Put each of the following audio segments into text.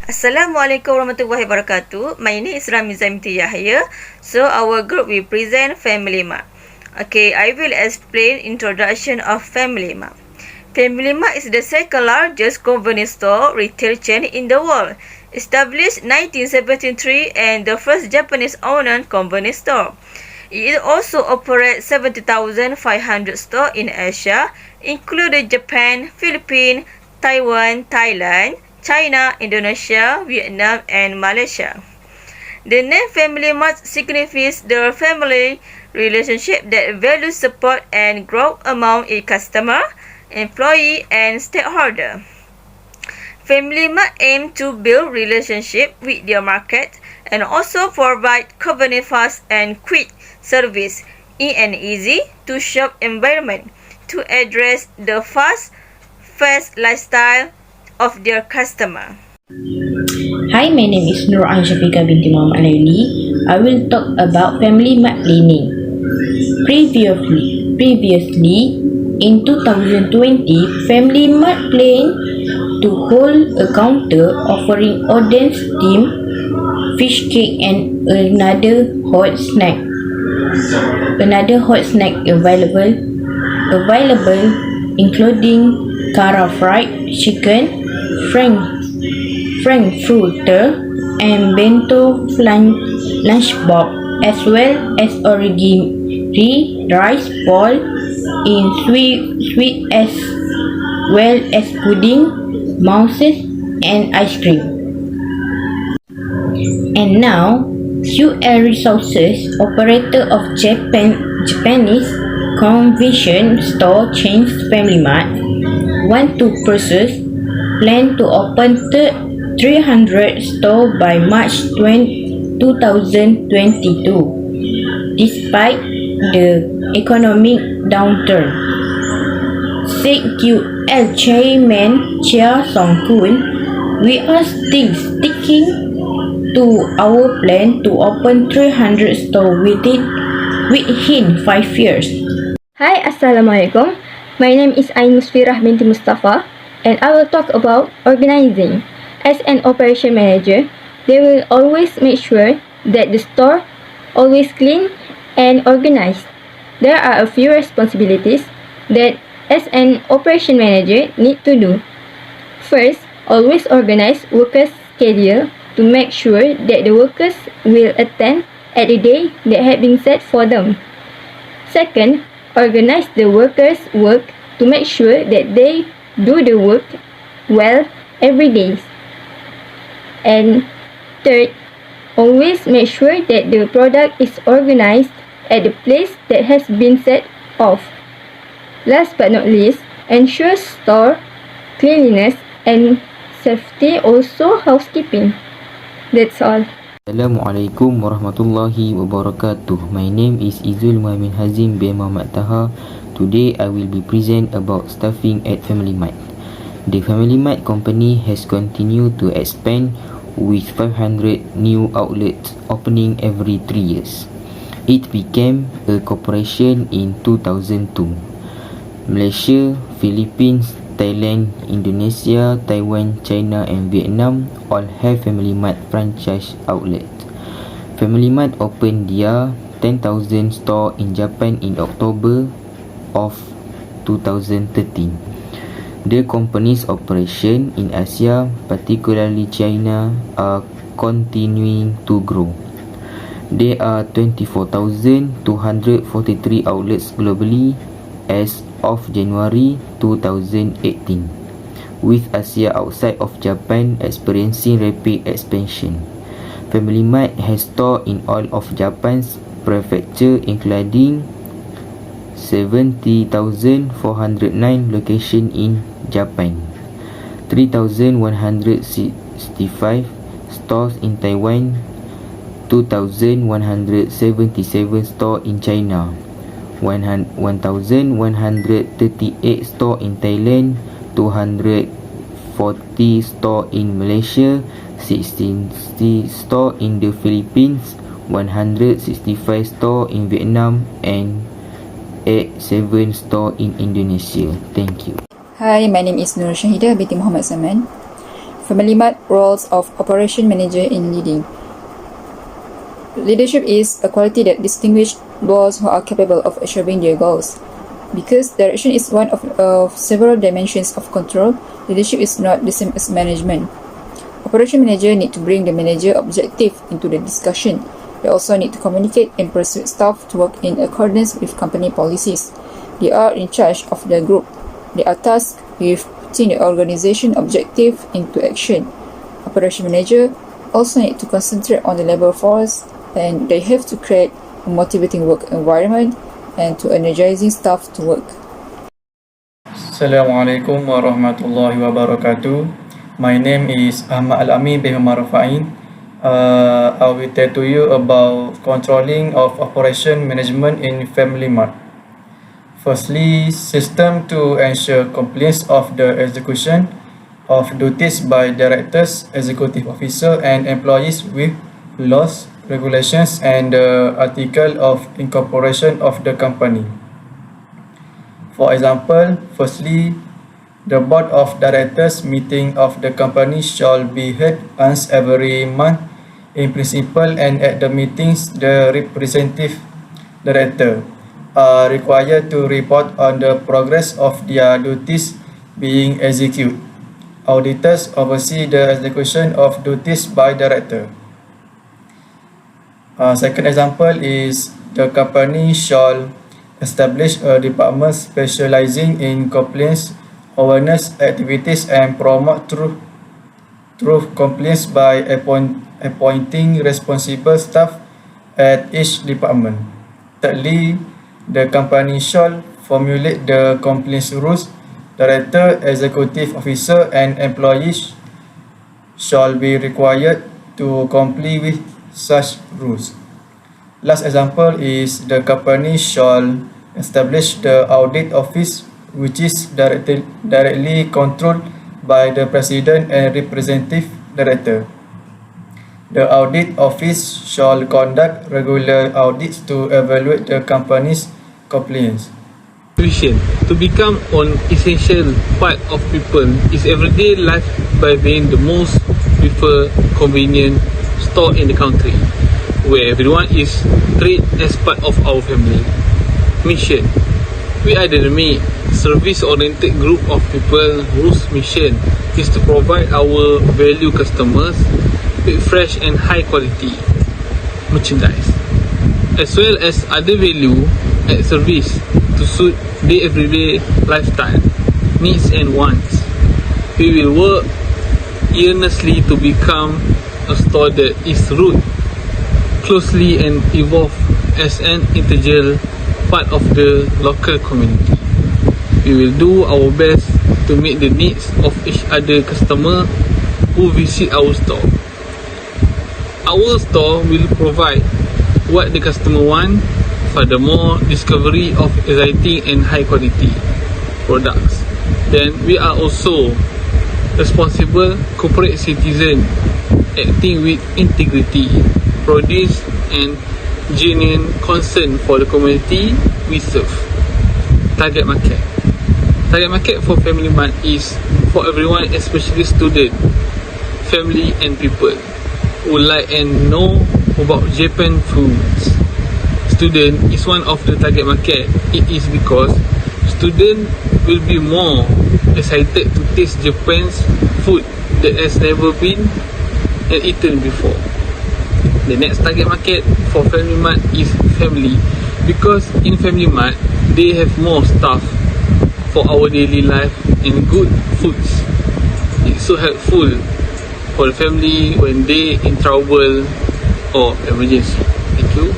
Assalamualaikum warahmatullahi wabarakatuh. My name is Ramizamti Yahya. So our group will present Family Mart. Okay, I will explain introduction of Family Mart. Family Mart is the second largest convenience store retail chain in the world. Established 1973 and the first Japanese-owned convenience store. It also operates 70,500 stores in Asia, including Japan, Philippines, Taiwan, Thailand, China, Indonesia, Vietnam, and Malaysia. The name Family Mart signifies the family relationship that values support and growth among its customer, employee, and stakeholder. Family Mart aims to build relationship with their market and also provide convenient, fast, and quick service in an easy-to-shop environment to address the fast lifestyle of their customer. Hi, my name is Nur Anshafika binti Muhammad Alayuni. I will talk about Family Mart cleaning. Previously, in 2020, Family Mart planned to hold a counter offering oden steam, fish cake, and another hot snack available including Kara fried chicken, Frankfurter, and bento lunchbox, as well as origami rice ball in sweet as well as pudding, mousses, and ice cream. And now, QL Resources, operator of Japanese convenience store chain Family Mart, want to plan to open 300 stores by March 2022, despite the economic downturn. QL Chairman Chia Song-kun, we are still sticking to our plan to open 300 stores within 5 years. Hi, Assalamualaikum. My name is Ainus Firah binti Mustafa, and I will talk about organizing. As an operation manager, they will always make sure that the store always clean and organized. There are a few responsibilities that as an operation manager need to do. First, always organize workers' schedule to make sure that the workers will attend at the day that had been set for them. Second, organize the workers' work to make sure that they do the work well every day. And third, always make sure that the product is organized at the place that has been set off. Last but not least, ensure store cleanliness and safety, also housekeeping. That's all. Assalamualaikum warahmatullahi wabarakatuh. My name is Izul Muhammad Hazim bin Muhammad Taha. Today I will be present about staffing at Family Mart. The Family Mart company has continued to expand with 500 new outlets opening every 3 years. It became a corporation in 2002. Malaysia, Philippines, Thailand, Indonesia, Taiwan, China, and Vietnam all have Family Mart franchise outlets. Family Mart opened their 10,000 store in Japan in October of 2013. The company's operation in Asia, particularly China, are continuing to grow. There are 24,243 outlets globally as of January 2018, with Asia outside of Japan experiencing rapid expansion. Family Mart has stores in all of Japan's prefectures, including 70,409 locations in Japan, 3,165 stores in Taiwan, 2,177 stores in China, 1,138 stores in Thailand, 240 stores in Malaysia, 16 stores in the Philippines, 165 stores in Vietnam, and 87 stores in Indonesia. Thank you. Hi, my name is Nur Shahida binti Muhammad Zaman. Family Mart roles of operation manager in leading. Leadership is a quality that distinguishes those who are capable of achieving their goals. Because direction is one of several dimensions of control, leadership is not the same as management. Operation manager need to bring the manager objective into the discussion. They also need to communicate and persuade staff to work in accordance with company policies. They are in charge of the group. They are tasked with putting the organization objective into action. Operation manager also need to concentrate on the labor force, and they have to create a motivating work environment and to energizing staff to work. Assalamualaikum warahmatullahi wabarakatuh. My name is Ahmad Al-Amin bin Umar Rafain. I will tell to you about controlling of operation management in Family Mart. Firstly, system to ensure compliance of the execution of duties by directors, executive officer and employees with laws, regulations and the article of incorporation of the company. For example, firstly, the board of directors meeting of the company shall be held once every month in principle, and at the meetings the representative director are required to report on the progress of their duties being executed. Auditors oversee the execution of duties by director. Second example is the company shall establish a department specializing in compliance awareness activities and promote through compliance by appointing responsible staff at each department. Thirdly, the company shall formulate the compliance rules. Director, executive officer and employees shall be required to comply with such rules. Last example is the company shall establish the audit office, which is directly controlled by the president and representative director. The audit office shall conduct regular audits to evaluate the company's compliance. Vision to become an essential part of people is everyday life by being the most preferred convenient store in the country, where everyone is treated as part of our family. Mission: we are the dynamic, service-oriented group of people whose mission is to provide our value customers with fresh and high-quality merchandise, as well as other value and service to suit their everyday lifestyle, needs and wants. We will work earnestly to become a store that is rooted closely and evolve as an integral part of the local community. We will do our best to meet the needs of each other customer who visit our store. Our store will provide what the customer want. Furthermore, discovery of exciting and high quality products. Then we are also responsible corporate citizen acting with integrity, produce and genuine concern for the community we serve. Target market. Target market for Family Mart is for everyone, especially student, family and people who like and know about Japan foods. Student is one of the target market. It is because student will be more excited to taste Japan's food that has never been and eaten before. The next target market for Family Mart is family, because in Family Mart they have more stuff for our daily life and good foods. It's so helpful for the family when they in trouble or emergency. Thank you.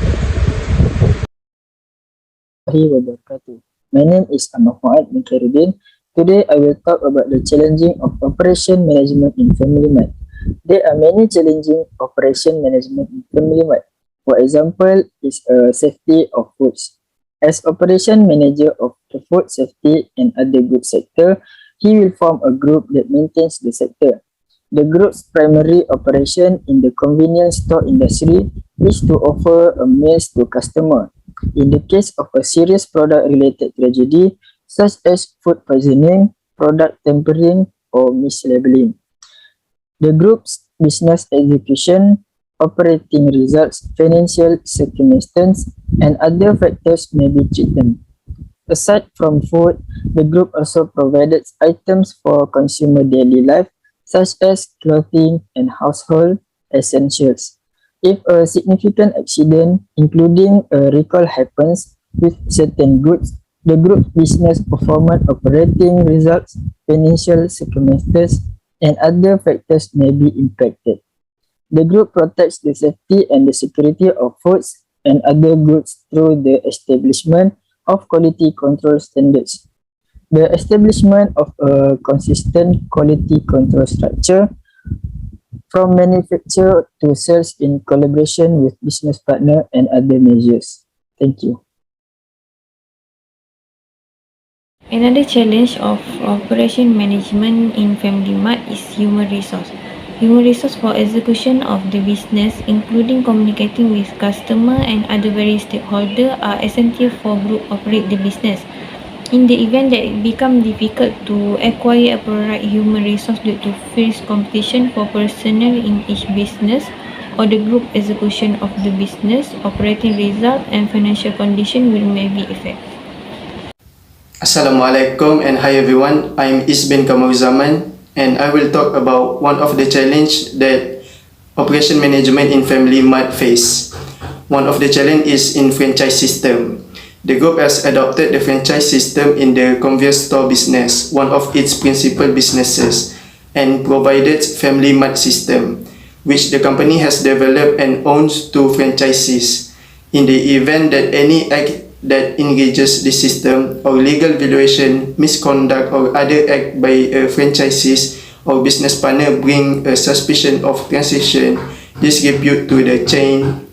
My name is Ahmad Fuad bin Khairuddin. Today I will talk about the challenging of operation management in Family Mart. There are many challenging operation management in Family Mart. For example, is safety of foods. As operation manager of the food safety and other goods sector, he will form a group that maintains the sector. The group's primary operation in the convenience store industry is to offer a meals to customer. In the case of a serious product-related tragedy, such as food poisoning, product tampering, or mislabeling. The group's business execution, operating results, financial circumstances, and other factors may be treated. Aside from food, the group also provided items for consumer daily life, such as clothing and household essentials. If a significant accident, including a recall, happens with certain goods, the group's business performance, operating results, financial circumstances, and other factors may be impacted. The group protects the safety and the security of foods and other goods through the establishment of quality control standards. The establishment of a consistent quality control structure from manufacture to sales in collaboration with business partner and other measures. Thank you. Another challenge of operation management in Family Mart is human resource. Human resource for execution of the business, including communicating with customer and other various stakeholders, are essential for group operate the business. In the event that it becomes difficult to acquire appropriate human resource due to fierce competition for personnel in each business, or the group execution of the business, operating result and financial condition will may be affected. Assalamualaikum and hi everyone. I'm Isbin Kamaruzaman and I will talk about one of the challenge that operation management in Family Mart face. One of the challenge is in franchise system. The group has adopted the franchise system in the convenience store business, one of its principal businesses, and provided Family Mart system, which the company has developed and owns two franchises. In the event that any act that engages the system or legal violation, misconduct or other act by a franchisees or business partner bring a suspicion of transaction, disrepute to the chain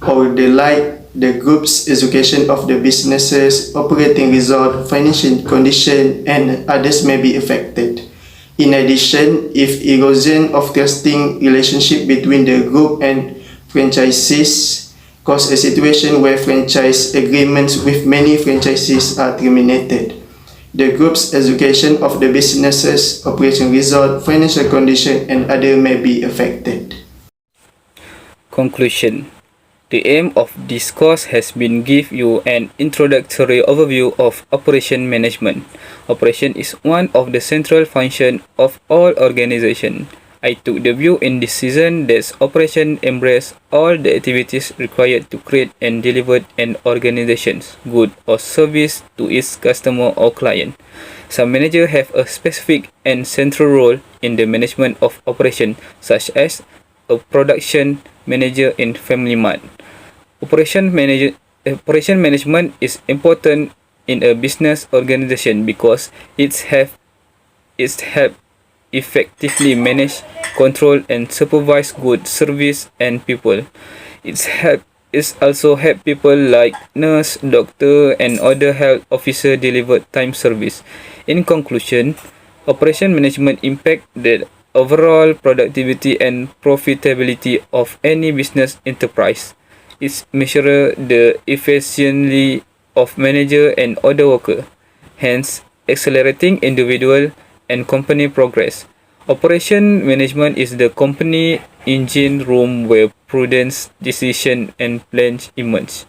or the like, the group's execution of the businesses, operating result, financial condition and others may be affected. In addition, if erosion of trusting relationship between the group and franchisees cause a situation where franchise agreements with many franchisees are terminated, the group's execution of the businesses, operation result, financial condition and other may be affected. Conclusion. The aim of this course has been give you an introductory overview of operation management. Operation is one of the central functions of all organizations. I took the view in this season that operation embrace all the activities required to create and deliver an organization's good or service to its customer or client. Some managers have a specific and central role in the management of operation, such as a production manager in Family Mart. Operation management is important in a business organization because it's help effectively manage, control and supervise goods, service and people. It's also help people like nurse, doctor and other health officer deliver time service. In conclusion, operation management impact the overall productivity and profitability of any business enterprise. It measures the efficiency of manager and other worker, hence accelerating individual and company progress. Operation management is the company engine room where prudence, decision and plans emerge.